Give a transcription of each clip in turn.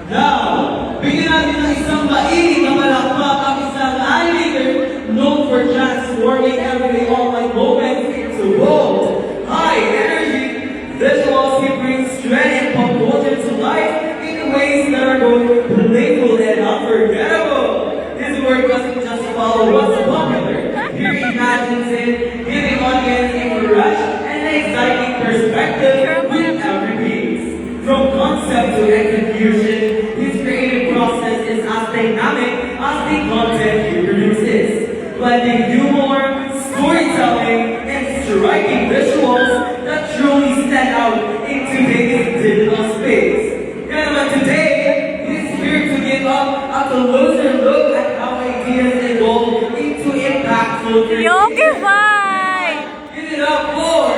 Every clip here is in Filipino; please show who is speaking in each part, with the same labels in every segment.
Speaker 1: Now, bigyan natin ng isang mainit na palakpak ang isang eye-leader known for transforming everyday online moments into bold, high energy visuals. He brings strength and pop culture to life in ways that are both playful and unforgettable. His work doesn't just follow what's popular. He imagines it, giving audience a fresh and exciting perspective with every piece. From concept to execution, his creative process is as dynamic as the content he produces, blending humor, storytelling, and striking visuals that truly stand out in today's digital space. And today, he's here to give up a closer look at how ideas evolve into impactful creativity.
Speaker 2: Yogi Five!
Speaker 1: Give it up for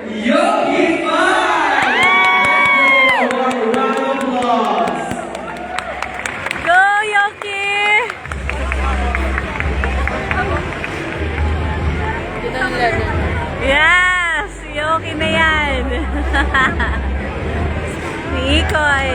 Speaker 1: Yogi Five!
Speaker 2: Go, Yoki! Yes! Yoki na yan! Si Ikoy!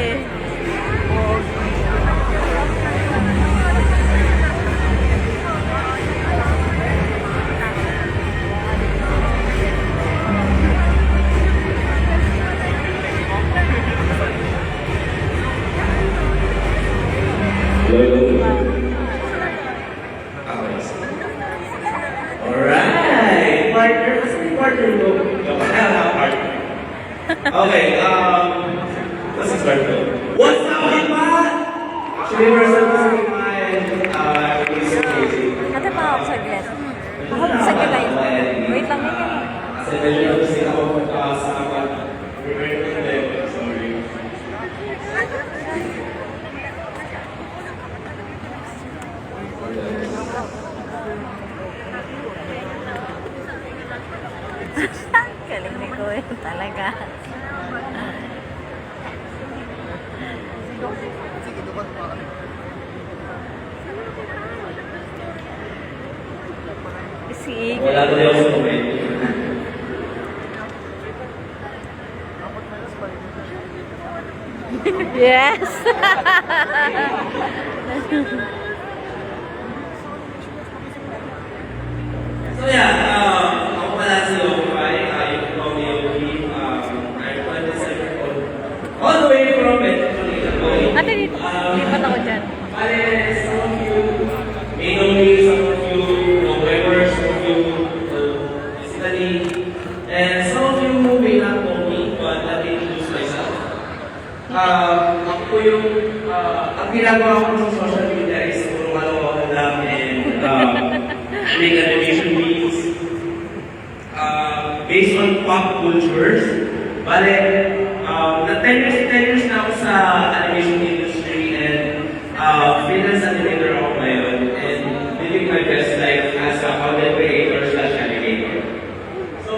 Speaker 1: Alright, partner. What's the partner mo? Partner. Okay, let's start though. What's up, Ipa? Actually, we're supposed to be my police case.
Speaker 2: Ate pa ako saglit. Ako saglit lang. Wait lang, wait lang.
Speaker 1: Kasi medyo nagusin ako sa akin. Prepare ko na lang. Sorry.
Speaker 2: Galing ni Koy talaga. Si Ikoy.
Speaker 1: Wala ko din ako sa comment.
Speaker 2: Yes!
Speaker 1: So yeah, ako pala si Yogi. You can call me Yogi. I'm 27 all the way from Metro.
Speaker 2: Ate, lipat ako dyan.
Speaker 1: Some of you may know me, some of you know Weber, some of you know physically, and some of you may not know me, but let me introduce myself. Ako po yung, ang ginagawa ko sa social media is puro malokohan lang and make animation videos based on pop cultures. Bale, na 10 years na ako sa animation industry and freelance animator ako ngayon and living my best life as a content creator / animator. So,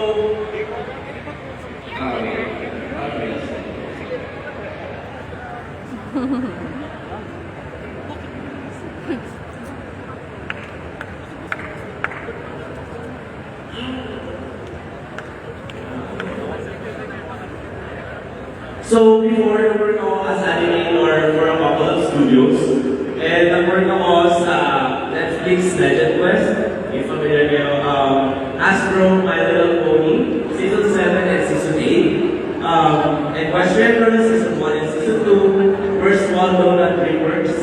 Speaker 1: So before, nag-work ako as animator for a couple of studios. And nag-work ako sa Netflix Legend Quest. If familiar kayo, Astro, My Little Pony, Season 7 and Season 8. And Equestrian Girl, Season 1 and Season 2. First One, Donut DreamWorks.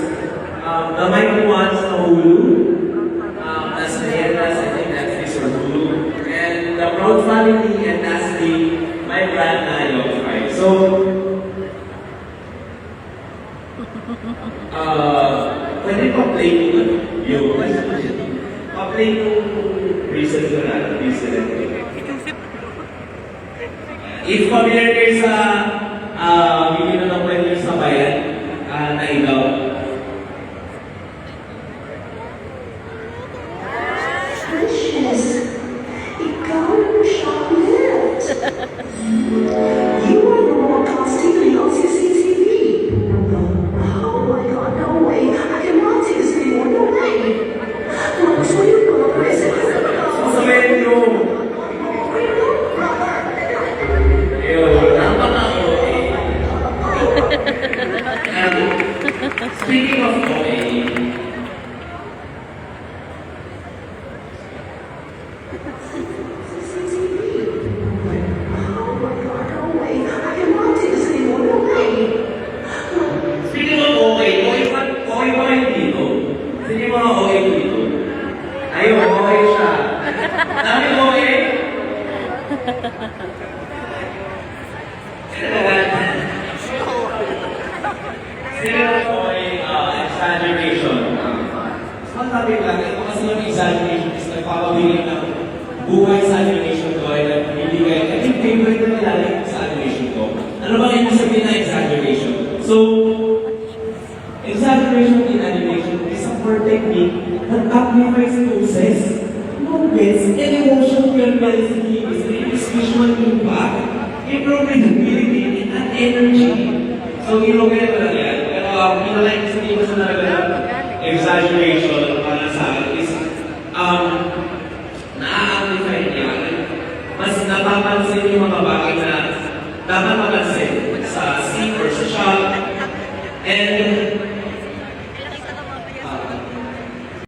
Speaker 1: The Mighty Ones, na Hulu. That's the Hienas, I think Netflix or Hulu. And The Proud Family and Nasty, my brand na Yogi Five. So, pwede pa-play yung pa-play yung reason ko na if familiar kayo sa video na pwede sa bayan na ilaw.
Speaker 3: Precious, ikaw yung shoplift. You are the broadcasting on CCTV. Oh my God, no way. I cannot see this anymore. No way. Mama, so you're gonna press it.
Speaker 1: Sa medyo. Ayun, dapat ako Sila ko ay exaggeration. Small topic lang. Ito kasi yung exaggeration is nagpapabigay ng buhay sa animation ko ay nagbibigay. I think favorite na nila sa animation ko. Ano ba yung sabihin na exaggeration? So, exaggeration in animation is a core technique that amplifies poses, movements, and emotional velocity is visual impact, improving ability and energy. So, ganito lang yan. Pero, pinalike sa ko sa talaga ng exaggeration para sa akin is, na-amplify niya. Mas napapansin yung mga bagay na dapat mapansin sa scene or sa shot. And